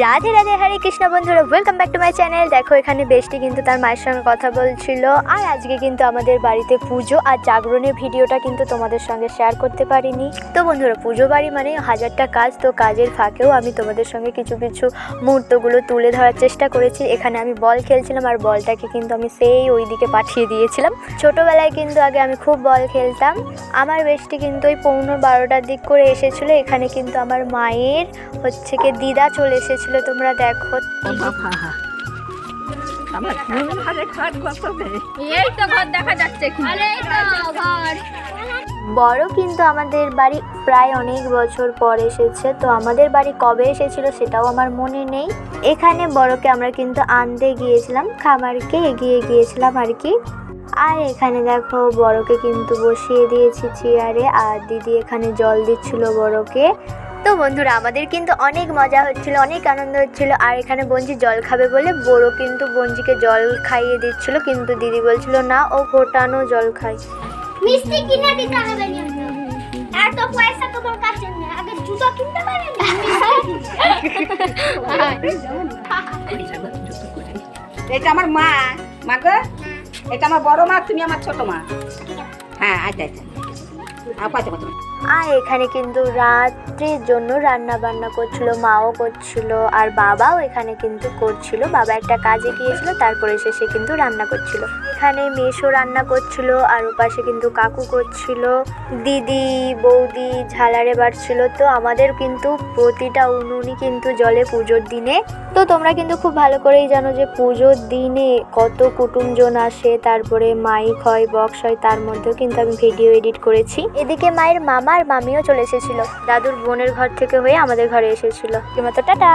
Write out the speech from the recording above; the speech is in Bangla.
রাধে রাধে, হরে কৃষ্ণ বন্ধুরা, welcome back to my channel. দেখো এখানে বেশটি কিন্তু তার মায়ের সঙ্গে কথা বলছিল। আর আজকে কিন্তু আমাদের বাড়িতে পুজো আর জাগরণের ভিডিওটা কিন্তু তোমাদের সঙ্গে শেয়ার করতে পারিনি। তো বন্ধুরা, পুজো বাড়ি মানে হাজারটা কাজ, তো কাজের ফাঁকেও আমি তোমাদের সঙ্গে কিছু কিছু মুহূর্তগুলো তুলে ধরার চেষ্টা করেছি। এখানে আমি বল খেলছিলাম আর বলটাকে কিন্তু আমি সেই ওই দিকে পাঠিয়ে দিয়েছিলাম। ছোটোবেলায় কিন্তু আগে আমি খুব বল খেলতাম। আমার বেশটি কিন্তু ওই 11:30টার দিক করে এসেছিলো। এখানে কিন্তু আমার মায়ের হচ্ছে কি দিদা চলে এসেছিল, তোমরা দেখো। বড় কিন্তু আমাদের বাড়ি প্রায় অনেক বছর পর এসেছে। তো আমাদের বাড়ি কবে এসেছিল সেটাও আমার মনে নেই। এখানে বড়কে আমরা কিন্তু আনতে গিয়েছিলাম, খাবারকে এগিয়ে গিয়েছিলাম আর কি। আর এখানে দেখো বড়কে কিন্তু বসিয়ে দিয়েছি চেয়ারে, আর দিদি এখানে জল দিচ্ছিল বড়কে। তো বন্ধুরা, আমাদের কিন্তু অনেক মজা হচ্ছিল, অনেক আনন্দ হচ্ছিল। আর এখানে বঞ্জি জল খাবে বলে বড় কিন্তু বঞ্জিকে জল খাইয়ে দিচ্ছিল, কিন্তু দিদি বলছিল না, ও ফোটানো জল খায়। মিষ্টি কিনে দিতে হবে না, এত পয়সা তোমার কাছে নেই, আগে জুতো কিনতে পারেন না। এটা আমার মা, মা গো, এটা আমার বড় মা, তুমি আমার ছোট মা। হ্যাঁ, আচ্ছা আচ্ছা। আর এখানে কিন্তু রাত্রির জন্য রান্না বান্না করছিল, মাও করছিল আর বাবাও এখানে কিন্তু করছিল। বাবা একটা কাজে গিয়েছিল, তারপরে সে কিন্তু রান্না করছিল। এখানে মেশো রান্না করছিল, আর ওপাশে কিন্তু কাকু করছিল, দিদি বৌদি ঝালারে বাড়ছিল। তো আমাদের কিন্তু প্রতিটা উনুনই কিন্তু জলে পুজোর দিনে। তো তোমরা কিন্তু খুব ভালো করেই জানো যে পুজোর দিনে কত কুটুমজন আসে, তারপরে মাইক হয়, বক্স হয়, তার মধ্যেও কিন্তু আমি ভিডিও এডিট করেছি। এদিকে মায়ের মামা আর মামিও চলে এসেছিল, দাদুর বোনের ঘর থেকে হয়ে আমাদের ঘরে এসেছিল। টাটা।